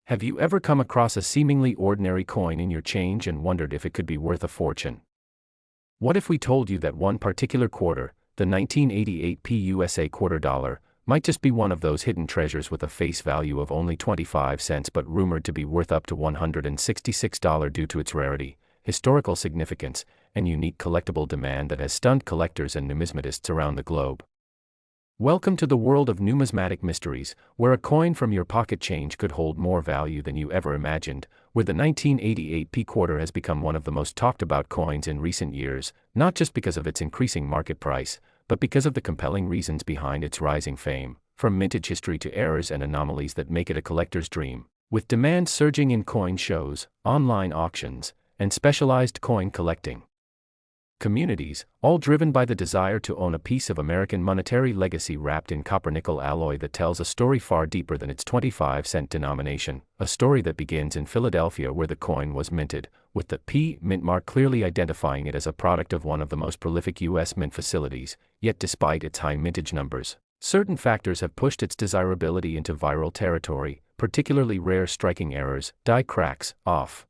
Have you ever come across a seemingly ordinary coin in your change and wondered if it could be worth a fortune? What if we told you that one particular quarter, the 1988 PUSA quarter dollar, might just be one of those hidden treasures with a face value of only 25 cents but rumored to be worth up to $166 due to its rarity, historical significance, and unique collectible demand that has stunned collectors and numismatists around the globe? Welcome to the world of numismatic mysteries, where a coin from your pocket change could hold more value than you ever imagined, where the 1988 P quarter has become one of the most talked about coins in recent years, not just because of its increasing market price, but because of the compelling reasons behind its rising fame, from mintage history to errors and anomalies that make it a collector's dream. With demand surging in coin shows, online auctions, and specialized coin collecting communities, all driven by the desire to own a piece of American monetary legacy wrapped in copper-nickel alloy that tells a story far deeper than its 25-cent denomination, a story that begins in Philadelphia where the coin was minted, with the P mint mark clearly identifying it as a product of one of the most prolific U.S. mint facilities. Yet despite its high mintage numbers, certain factors have pushed its desirability into viral territory, particularly rare striking errors, die cracks, off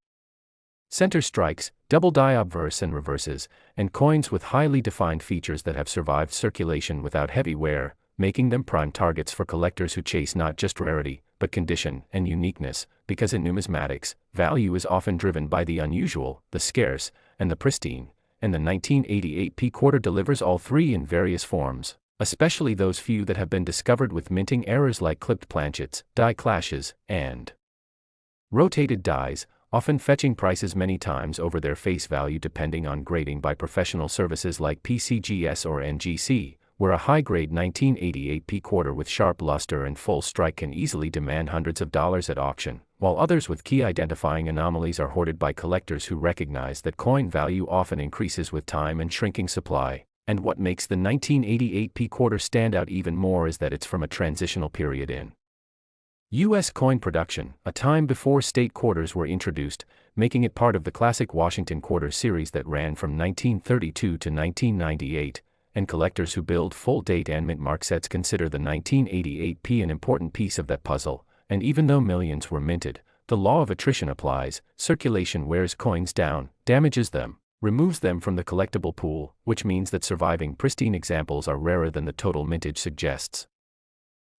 center strikes, double die obverse and reverses, and coins with highly defined features that have survived circulation without heavy wear, making them prime targets for collectors who chase not just rarity, but condition and uniqueness, because in numismatics, value is often driven by the unusual, the scarce, and the pristine, and the 1988 P quarter delivers all three in various forms, especially those few that have been discovered with minting errors like clipped planchets, die clashes, and rotated dies, often fetching prices many times over their face value depending on grading by professional services like PCGS or NGC, where a high-grade 1988 P quarter with sharp luster and full strike can easily demand hundreds of dollars at auction, while others with key identifying anomalies are hoarded by collectors who recognize that coin value often increases with time and shrinking supply. And what makes the 1988 P quarter stand out even more is that it's from a transitional period in U.S. coin production, a time before state quarters were introduced, making it part of the classic Washington quarter series that ran from 1932 to 1998, and collectors who build full-date and mint mark sets consider the 1988 P an important piece of that puzzle, and even though millions were minted, the law of attrition applies. Circulation wears coins down, damages them, removes them from the collectible pool, which means that surviving pristine examples are rarer than the total mintage suggests.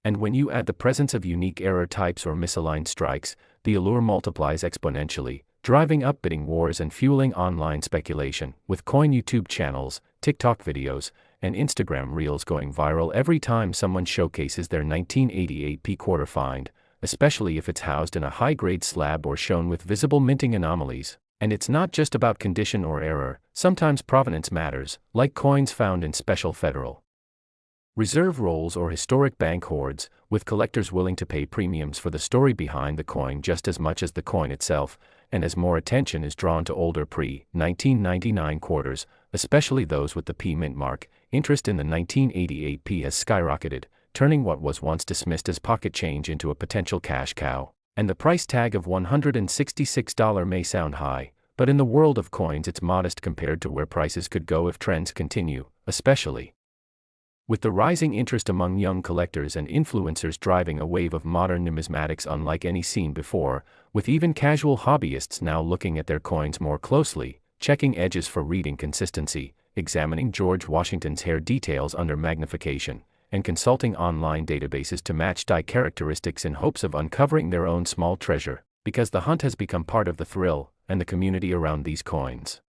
And when you add the presence of unique error types or misaligned strikes, the allure multiplies exponentially, driving up bidding wars and fueling online speculation, with coin YouTube channels, TikTok videos, and Instagram reels going viral every time someone showcases their 1988 P quarter find, especially if it's housed in a high-grade slab or shown with visible minting anomalies. And it's not just about condition or error, sometimes provenance matters, like coins found in special Federal Reserve rolls or historic bank hoards, with collectors willing to pay premiums for the story behind the coin just as much as the coin itself, and as more attention is drawn to older pre-1999 quarters, especially those with the P mint mark, interest in the 1988 P has skyrocketed, turning what was once dismissed as pocket change into a potential cash cow. And the price tag of $166 may sound high, but in the world of coins it's modest compared to where prices could go if trends continue, especially with the rising interest among young collectors and influencers driving a wave of modern numismatics unlike any seen before, with even casual hobbyists now looking at their coins more closely, checking edges for reading consistency, examining George Washington's hair details under magnification, and consulting online databases to match die characteristics in hopes of uncovering their own small treasure, because the hunt has become part of the thrill, and the community around these coins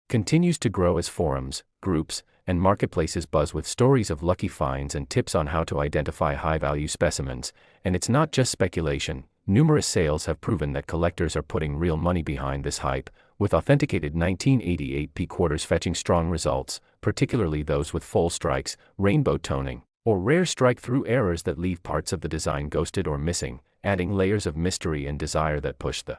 continues to grow as forums, groups, and marketplaces buzz with stories of lucky finds and tips on how to identify high-value specimens. And it's not just speculation. Numerous sales have proven that collectors are putting real money behind this hype, with authenticated 1988 P quarters fetching strong results, particularly those with full strikes, rainbow toning, or rare strike-through errors that leave parts of the design ghosted or missing, adding layers of mystery and desire that push the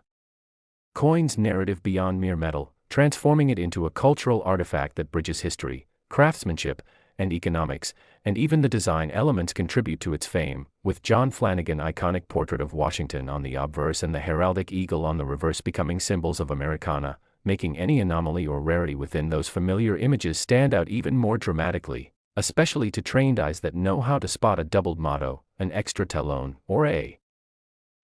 coin's narrative beyond mere metal, transforming it into a cultural artifact that bridges history, craftsmanship, and economics, and even the design elements contribute to its fame, with John Flanagan's iconic portrait of Washington on the obverse and the heraldic eagle on the reverse becoming symbols of Americana, making any anomaly or rarity within those familiar images stand out even more dramatically, especially to trained eyes that know how to spot a doubled motto, an extra talon, or a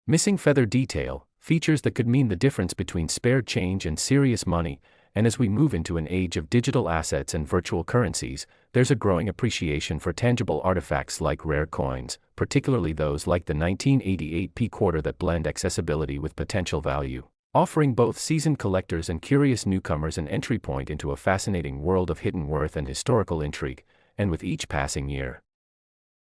Missing feather detail, features that could mean the difference between spare change and serious money, and as we move into an age of digital assets and virtual currencies, there's a growing appreciation for tangible artifacts like rare coins, particularly those like the 1988 P quarter that blend accessibility with potential value, offering both seasoned collectors and curious newcomers an entry point into a fascinating world of hidden worth and historical intrigue, and with each passing year,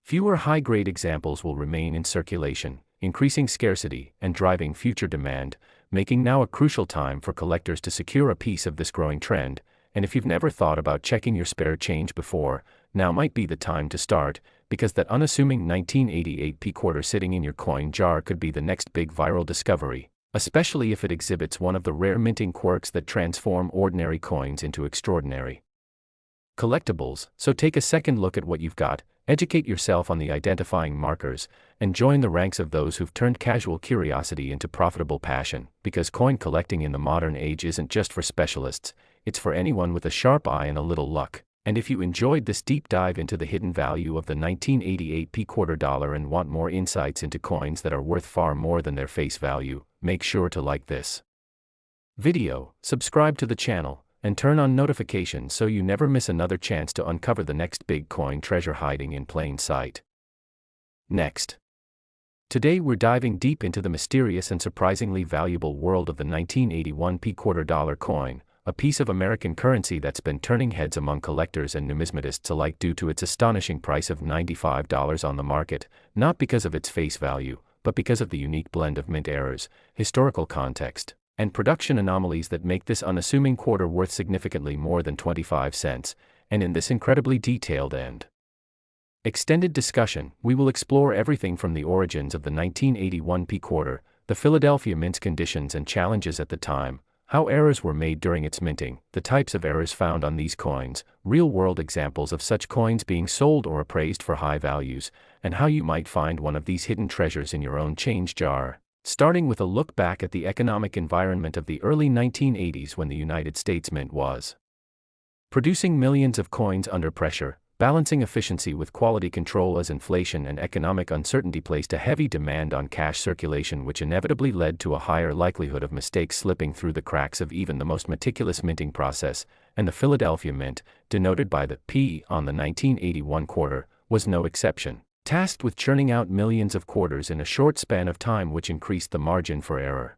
fewer high-grade examples will remain in circulation, increasing scarcity and driving future demand, making now a crucial time for collectors to secure a piece of this growing trend. And if you've never thought about checking your spare change before, now might be the time to start, because that unassuming 1988 P quarter sitting in your coin jar could be the next big viral discovery, especially if it exhibits one of the rare minting quirks that transform ordinary coins into extraordinary collectibles. So take a second look at what you've got, educate yourself on the identifying markers, and join the ranks of those who've turned casual curiosity into profitable passion, because coin collecting in the modern age isn't just for specialists, it's for anyone with a sharp eye and a little luck. And if you enjoyed this deep dive into the hidden value of the 1988 P quarter dollar and want more insights into coins that are worth far more than their face value, make sure to like this video, subscribe to the channel, and turn on notifications so you never miss another chance to uncover the next big coin treasure hiding in plain sight. Next. Today we're diving deep into the mysterious and surprisingly valuable world of the 1981 P quarter dollar coin, a piece of American currency that's been turning heads among collectors and numismatists alike due to its astonishing price of $95 on the market, not because of its face value, but because of the unique blend of mint errors, historical context, and production anomalies that make this unassuming quarter worth significantly more than 25 cents, and in this incredibly detailed and extended discussion, we will explore everything from the origins of the 1981 P quarter, the Philadelphia mint's conditions and challenges at the time, how errors were made during its minting, the types of errors found on these coins, real-world examples of such coins being sold or appraised for high values, and how you might find one of these hidden treasures in your own change jar. Starting with a look back at the economic environment of the early 1980s when the United States Mint was producing millions of coins under pressure, balancing efficiency with quality control as inflation and economic uncertainty placed a heavy demand on cash circulation, which inevitably led to a higher likelihood of mistakes slipping through the cracks of even the most meticulous minting process, and the Philadelphia Mint, denoted by the P on the 1981 quarter, was no exception, tasked with churning out millions of quarters in a short span of time, which increased the margin for error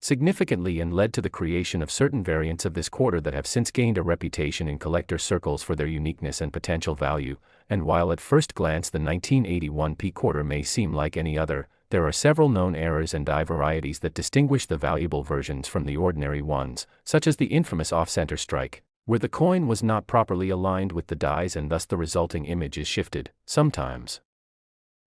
significantly and led to the creation of certain variants of this quarter that have since gained a reputation in collector circles for their uniqueness and potential value. And while at first glance the 1981 P quarter may seem like any other, there are several known errors and die varieties that distinguish the valuable versions from the ordinary ones, such as the infamous off-center strike, where the coin was not properly aligned with the dies and thus the resulting image is shifted, sometimes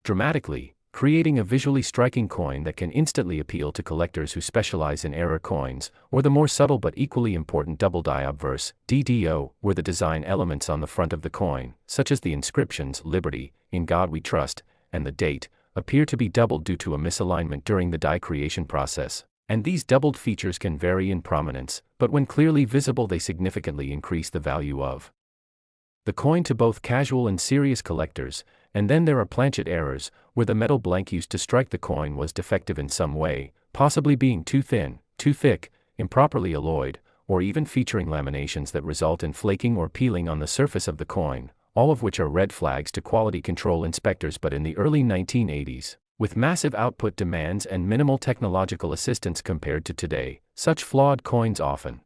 dramatically, creating a visually striking coin that can instantly appeal to collectors who specialize in error coins, or the more subtle but equally important double die obverse, DDO, where the design elements on the front of the coin, such as the inscriptions "Liberty," "In God We Trust," and the date, appear to be doubled due to a misalignment during the die creation process. And these doubled features can vary in prominence, but when clearly visible they significantly increase the value of the coin to both casual and serious collectors. And then there are planchet errors, where the metal blank used to strike the coin was defective in some way, possibly being too thin, too thick, improperly alloyed, or even featuring laminations that result in flaking or peeling on the surface of the coin, all of which are red flags to quality control inspectors. But in the early 1980s, with massive output demands and minimal technological assistance compared to today, such flawed coins often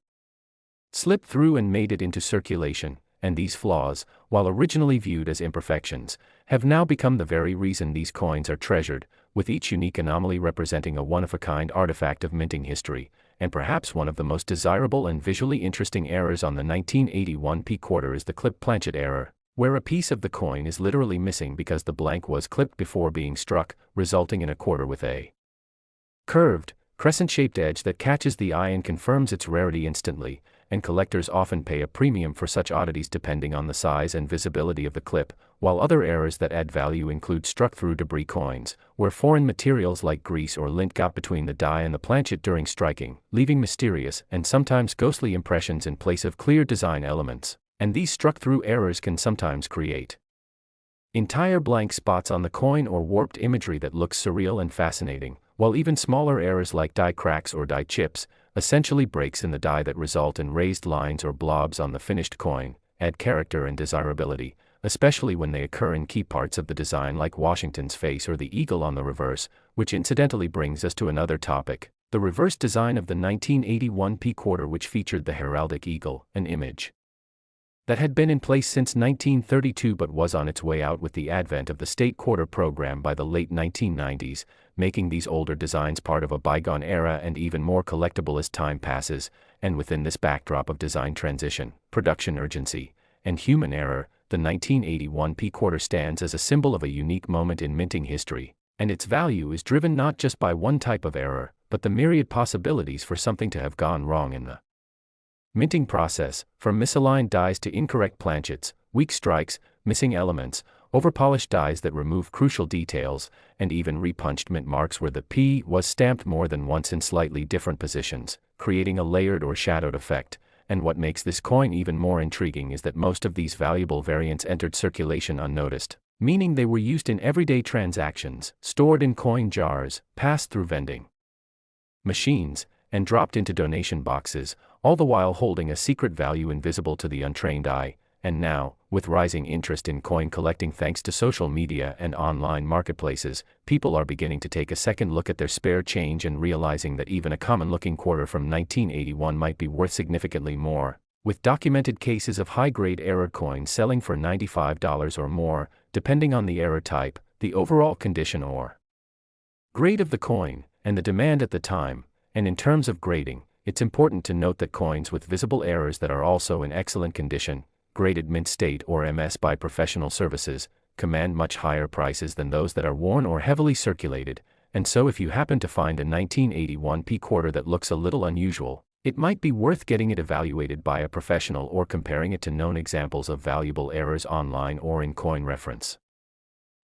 slipped through and made it into circulation. And these flaws, while originally viewed as imperfections, have now become the very reason these coins are treasured, with each unique anomaly representing a one-of-a-kind artifact of minting history. And perhaps one of the most desirable and visually interesting errors on the 1981 P quarter is the clip planchet error, where a piece of the coin is literally missing because the blank was clipped before being struck, resulting in a quarter with a curved, crescent-shaped edge that catches the eye and confirms its rarity instantly. And collectors often pay a premium for such oddities depending on the size and visibility of the clip, while other errors that add value include struck-through debris coins, where foreign materials like grease or lint got between the die and the planchet during striking, leaving mysterious and sometimes ghostly impressions in place of clear design elements. And these struck-through errors can sometimes create Entire blank spots on the coin or warped imagery that looks surreal and fascinating, while even smaller errors like die cracks or die chips, essentially breaks in the die that result in raised lines or blobs on the finished coin, add character and desirability, especially when they occur in key parts of the design like Washington's face or the eagle on the reverse, which incidentally brings us to another topic, the reverse design of the 1981 P quarter, which featured the heraldic eagle, an image that had been in place since 1932 but was on its way out with the advent of the state quarter program by the late 1990s, making these older designs part of a bygone era and even more collectible as time passes. And within this backdrop of design transition, production urgency, and human error, the 1981 P quarter stands as a symbol of a unique moment in minting history, and its value is driven not just by one type of error, but the myriad possibilities for something to have gone wrong in the minting process, from misaligned dies to incorrect planchets, weak strikes, missing elements, overpolished dies that remove crucial details, and even repunched mint marks where the P was stamped more than once in slightly different positions, creating a layered or shadowed effect. And what makes this coin even more intriguing is that most of these valuable variants entered circulation unnoticed, meaning they were used in everyday transactions, stored in coin jars, passed through vending machines, and dropped into donation boxes, all the while holding a secret value invisible to the untrained eye. And now, with rising interest in coin collecting thanks to social media and online marketplaces, people are beginning to take a second look at their spare change and realizing that even a common-looking quarter from 1981 might be worth significantly more, with documented cases of high-grade error coins selling for $95 or more, depending on the error type, the overall condition or grade of the coin, and the demand at the time. And in terms of grading, it's important to note that coins with visible errors that are also in excellent condition, graded mint state or MS by professional services, command much higher prices than those that are worn or heavily circulated. And so if you happen to find a 1981 P quarter that looks a little unusual, it might be worth getting it evaluated by a professional or comparing it to known examples of valuable errors online or in coin reference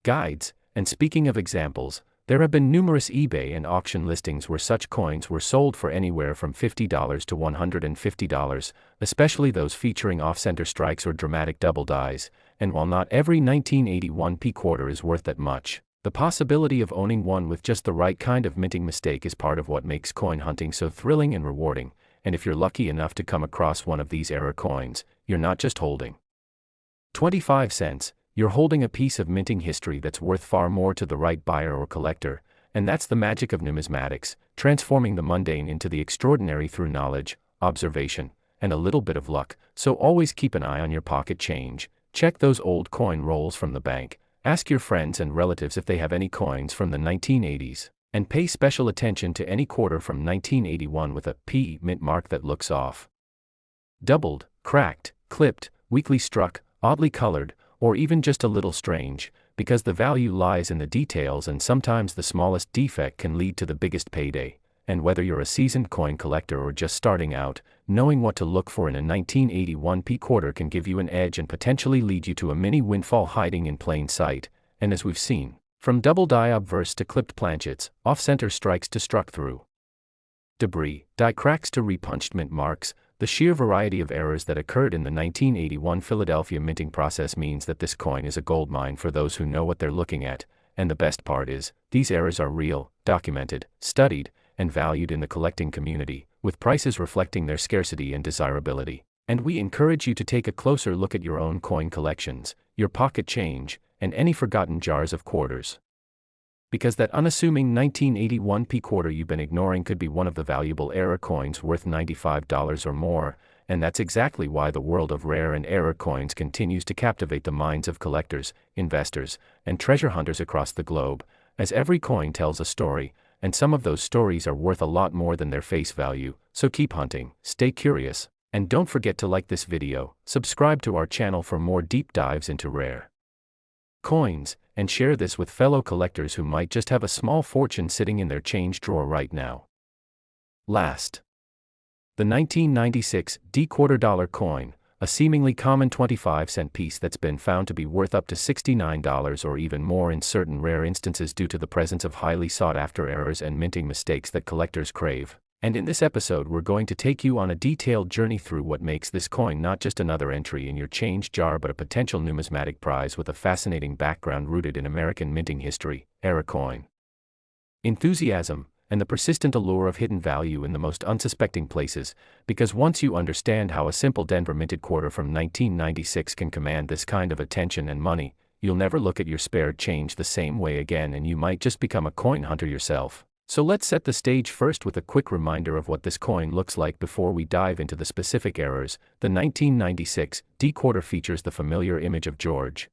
guides. And speaking of examples, there have been numerous eBay and auction listings where such coins were sold for anywhere from $50 to $150, especially those featuring off-center strikes or dramatic double dies. And while not every 1981 P quarter is worth that much, the possibility of owning one with just the right kind of minting mistake is part of what makes coin hunting so thrilling and rewarding. And if you're lucky enough to come across one of these error coins, you're not just holding 25 cents. You're holding a piece of minting history that's worth far more to the right buyer or collector. And that's the magic of numismatics, transforming the mundane into the extraordinary through knowledge, observation, and a little bit of luck. So always keep an eye on your pocket change, check those old coin rolls from the bank, ask your friends and relatives if they have any coins from the 1980s, and pay special attention to any quarter from 1981 with a P mint mark that looks off. Doubled, cracked, clipped, weakly struck, oddly colored, or even just a little strange, because the value lies in the details, and sometimes the smallest defect can lead to the biggest payday. And whether you're a seasoned coin collector or just starting out, knowing what to look for in a 1981 P quarter can give you an edge and potentially lead you to a mini windfall hiding in plain sight. And as we've seen, from double die obverse to clipped planchets, off-center strikes to struck through debris, die cracks to repunched mint marks, the sheer variety of errors that occurred in the 1981 Philadelphia minting process means that this coin is a goldmine for those who know what they're looking at. And the best part is, these errors are real, documented, studied, and valued in the collecting community, with prices reflecting their scarcity and desirability. And we encourage you to take a closer look at your own coin collections, your pocket change, and any forgotten jars of quarters. Because that unassuming 1981 P quarter you've been ignoring could be one of the valuable error coins worth $95 or more, and that's exactly why the world of rare and error coins continues to captivate the minds of collectors, investors, and treasure hunters across the globe, as every coin tells a story, and some of those stories are worth a lot more than their face value. So keep hunting, stay curious, and don't forget to like this video, subscribe to our channel for more deep dives into rare coins, and share this with fellow collectors who might just have a small fortune sitting in their change drawer right now. Last, the 1996 D quarter dollar coin, a seemingly common 25-cent piece that's been found to be worth up to $69 or even more in certain rare instances due to the presence of highly sought-after errors and minting mistakes that collectors crave. And in this episode we're going to take you on a detailed journey through what makes this coin not just another entry in your change jar but a potential numismatic prize with a fascinating background rooted in American minting history, era coin. Enthusiasm, and the persistent allure of hidden value in the most unsuspecting places, because once you understand how a simple Denver minted quarter from 1996 can command this kind of attention and money, you'll never look at your spared change the same way again and you might just become a coin hunter yourself. So let's set the stage first with a quick reminder of what this coin looks like before we dive into the specific errors. The 1996 D quarter features the familiar image of George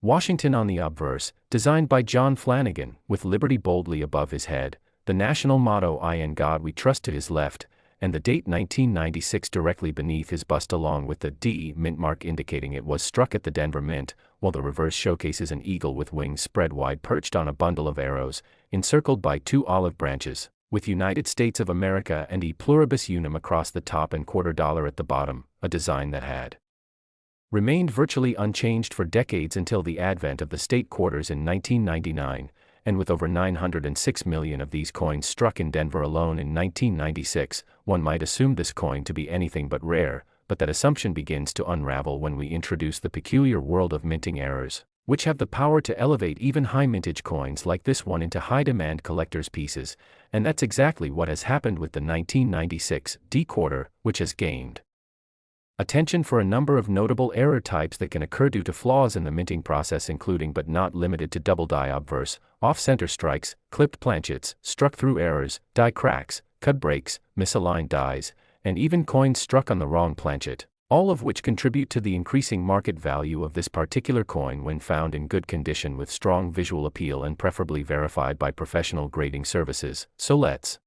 Washington on the obverse, designed by John Flanagan, with liberty boldly above his head, the national motto "I and God We Trust" to his left, and the date 1996 directly beneath his bust along with the D mint mark indicating it was struck at the Denver Mint, while the reverse showcases an eagle with wings spread wide perched on a bundle of arrows, encircled by two olive branches, with United States of America and E pluribus unum across the top and $quarter at the bottom, a design that had remained virtually unchanged for decades until the advent of the state quarters in 1999, and with over 906 million of these coins struck in Denver alone in 1996, one might assume this coin to be anything but rare, but that assumption begins to unravel when we introduce the peculiar world of minting errors, which have the power to elevate even high mintage coins like this one into high-demand collector's pieces, and that's exactly what has happened with the 1996 D quarter, which has gained attention for a number of notable error types that can occur due to flaws in the minting process, including but not limited to double die obverse, off-center strikes, clipped planchets, struck-through errors, die cracks, cut breaks, misaligned dies, and even coins struck on the wrong planchet, all of which contribute to the increasing market value of this particular coin when found in good condition with strong visual appeal and preferably verified by professional grading services. So let's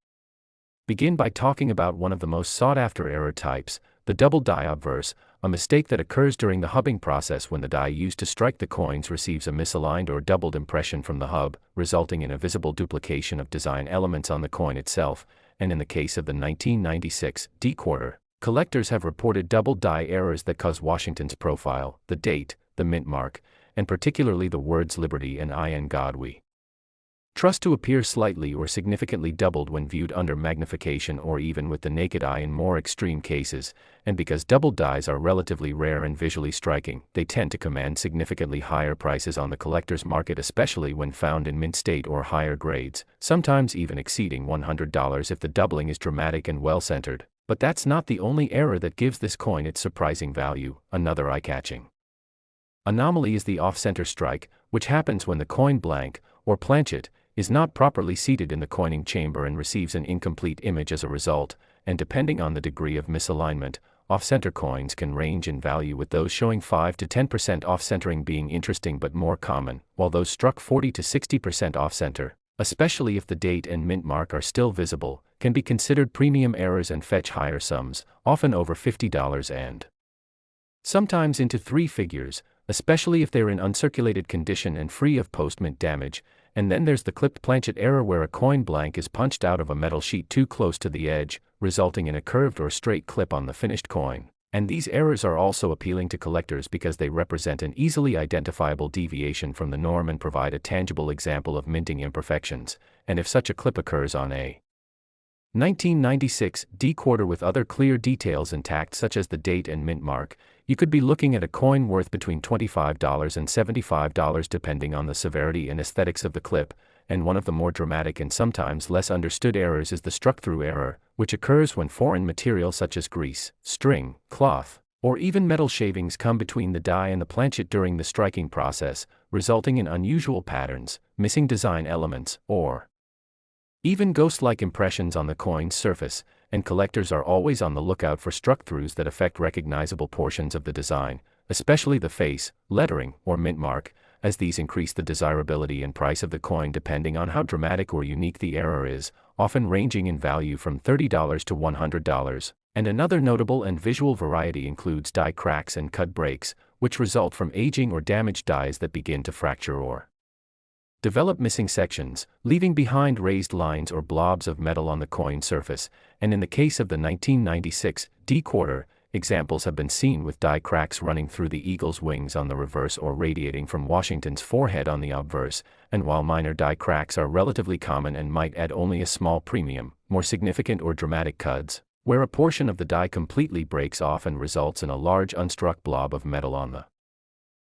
begin by talking about one of the most sought-after error types, the double die obverse, a mistake that occurs during the hubbing process when the die used to strike the coins receives a misaligned or doubled impression from the hub, resulting in a visible duplication of design elements on the coin itself, and in the case of the 1996 D quarter, collectors have reported double die errors that cause Washington's profile, the date, the mint mark, and particularly the words Liberty and I and God We Trust to appear slightly or significantly doubled when viewed under magnification or even with the naked eye in more extreme cases, and because double dies are relatively rare and visually striking, they tend to command significantly higher prices on the collector's market, especially when found in mint state or higher grades, sometimes even exceeding $100 if the doubling is dramatic and well-centered. But that's not the only error that gives this coin its surprising value. Another eye-catching anomaly is the off-center strike, which happens when the coin blank, or planchet, is not properly seated in the coining chamber and receives an incomplete image as a result, and depending on the degree of misalignment, off-center coins can range in value, with those showing 5 to 10% off-centering being interesting but more common, while those struck 40 to 60% off-center, especially if the date and mint mark are still visible, can be considered premium errors and fetch higher sums, often over $50 and sometimes into three figures, especially if they're in uncirculated condition and free of post-mint damage. And then there's the clipped planchet error, where a coin blank is punched out of a metal sheet too close to the edge, resulting in a curved or straight clip on the finished coin. And these errors are also appealing to collectors because they represent an easily identifiable deviation from the norm and provide a tangible example of minting imperfections. And if such a clip occurs on a 1996 D quarter with other clear details intact such as the date and mint mark, you could be looking at a coin worth between $25 and $75 depending on the severity and aesthetics of the clip. And one of the more dramatic and sometimes less understood errors is the struck-through error, which occurs when foreign material such as grease, string, cloth, or even metal shavings come between the die and the planchet during the striking process, resulting in unusual patterns, missing design elements, or even ghost-like impressions on the coin's surface, and collectors are always on the lookout for struck-throughs that affect recognizable portions of the design, especially the face, lettering, or mint mark, as these increase the desirability and price of the coin depending on how dramatic or unique the error is, often ranging in value from $30 to $100. And another notable and visual variety includes die cracks and cut breaks, which result from aging or damaged dies that begin to fracture or develop missing sections, leaving behind raised lines or blobs of metal on the coin surface. And in the case of the 1996 D quarter, examples have been seen with die cracks running through the eagle's wings on the reverse or radiating from Washington's forehead on the obverse. And while minor die cracks are relatively common and might add only a small premium, more significant or dramatic cuds, where a portion of the die completely breaks off and results in a large unstruck blob of metal on the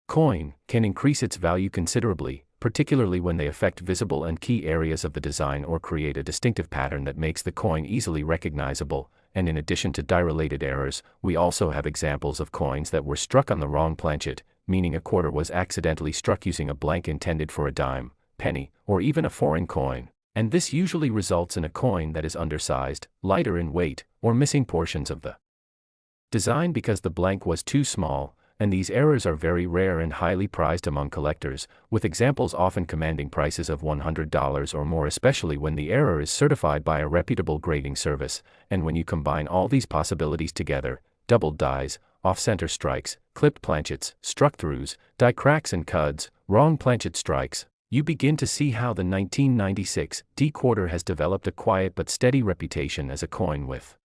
coin, can increase its value considerably, particularly when they affect visible and key areas of the design or create a distinctive pattern that makes the coin easily recognizable. And in addition to die-related errors, we also have examples of coins that were struck on the wrong planchet, meaning a quarter was accidentally struck using a blank intended for a dime, penny, or even a foreign coin. And this usually results in a coin that is undersized, lighter in weight, or missing portions of the design because the blank was too small. And these errors are very rare and highly prized among collectors, with examples often commanding prices of $100 or more, especially when the error is certified by a reputable grading service. And when you combine all these possibilities together, doubled dies, off-center strikes, clipped planchets, struck-throughs, die cracks and cuds, wrong planchet strikes, you begin to see how the 1996 D quarter has developed a quiet but steady reputation as a coin with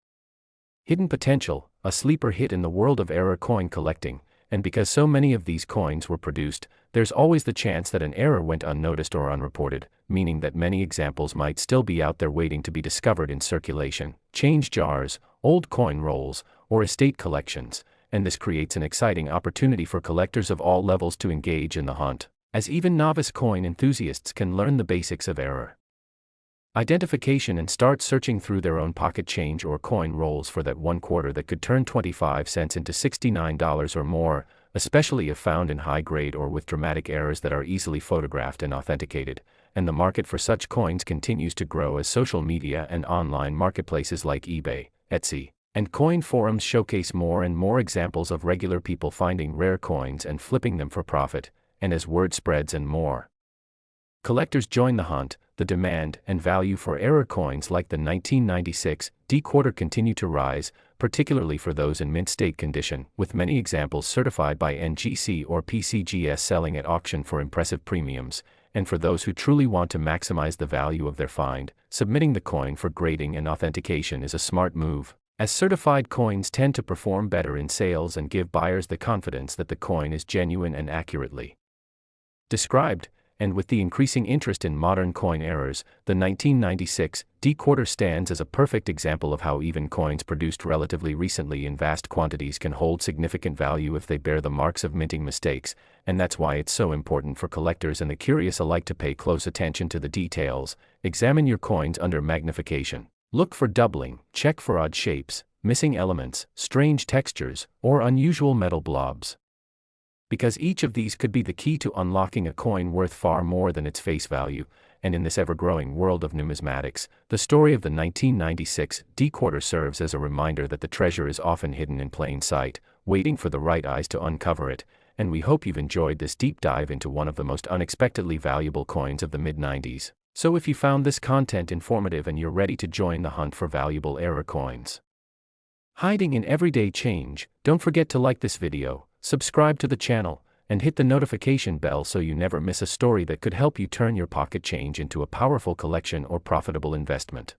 hidden potential, a sleeper hit in the world of error coin collecting. And because so many of these coins were produced, there's always the chance that an error went unnoticed or unreported, meaning that many examples might still be out there waiting to be discovered in circulation, change jars, old coin rolls, or estate collections. And this creates an exciting opportunity for collectors of all levels to engage in the hunt, as even novice coin enthusiasts can learn the basics of error identification and start searching through their own pocket change or coin rolls for that one quarter that could turn 25 cents into $69 or more, especially if found in high grade or with dramatic errors that are easily photographed and authenticated. And the market for such coins continues to grow as social media and online marketplaces like eBay, Etsy, and coin forums showcase more and more examples of regular people finding rare coins and flipping them for profit. And as word spreads and more collectors join the hunt, the demand and value for error coins like the 1996 D quarter continue to rise, particularly for those in mint state condition, with many examples certified by NGC or PCGS selling at auction for impressive premiums. And for those who truly want to maximize the value of their find, submitting the coin for grading and authentication is a smart move, as certified coins tend to perform better in sales and give buyers the confidence that the coin is genuine and accurately described. And with the increasing interest in modern coin errors, the 1996 D quarter stands as a perfect example of how even coins produced relatively recently in vast quantities can hold significant value if they bear the marks of minting mistakes. And that's why it's so important for collectors and the curious alike to pay close attention to the details. Examine your coins under magnification. Look for doubling, check for odd shapes, missing elements, strange textures, or unusual metal blobs. Because each of these could be the key to unlocking a coin worth far more than its face value. And in this ever-growing world of numismatics, the story of the 1996 D quarter serves as a reminder that the treasure is often hidden in plain sight, waiting for the right eyes to uncover it. And we hope you've enjoyed this deep dive into one of the most unexpectedly valuable coins of the mid-90s. So if you found this content informative and you're ready to join the hunt for valuable error coins hiding in everyday change, don't forget to like this video, subscribe to the channel, and hit the notification bell so you never miss a story that could help you turn your pocket change into a powerful collection or profitable investment.